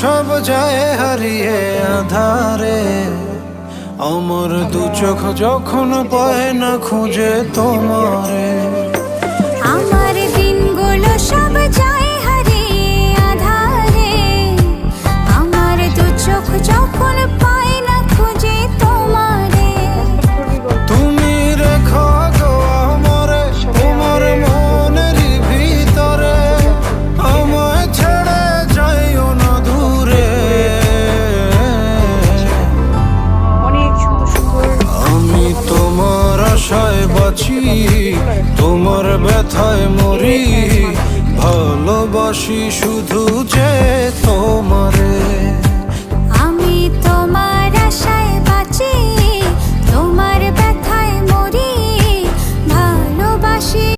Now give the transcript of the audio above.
সব যায় হারিয়ে আধারে, আমার দু চোখ যখন পায় না খুঁজে তোমারে। আমার দিনগুলো সব যায় হারিয়ে আধারে, আমার দু চোখ যখন পায় না খুঁজে তোমারে। তুমি রেখো গো আমারে তোমার মনের ভিতরে, আমায় ছেড়ে যাইও না দূরে। অনেক সুন্দর সুন্দর। আমি তোমার আশায় বাঁচি, তোমার ব্যথায় মরি, ভালোবাসি শুধু যে তোমারে।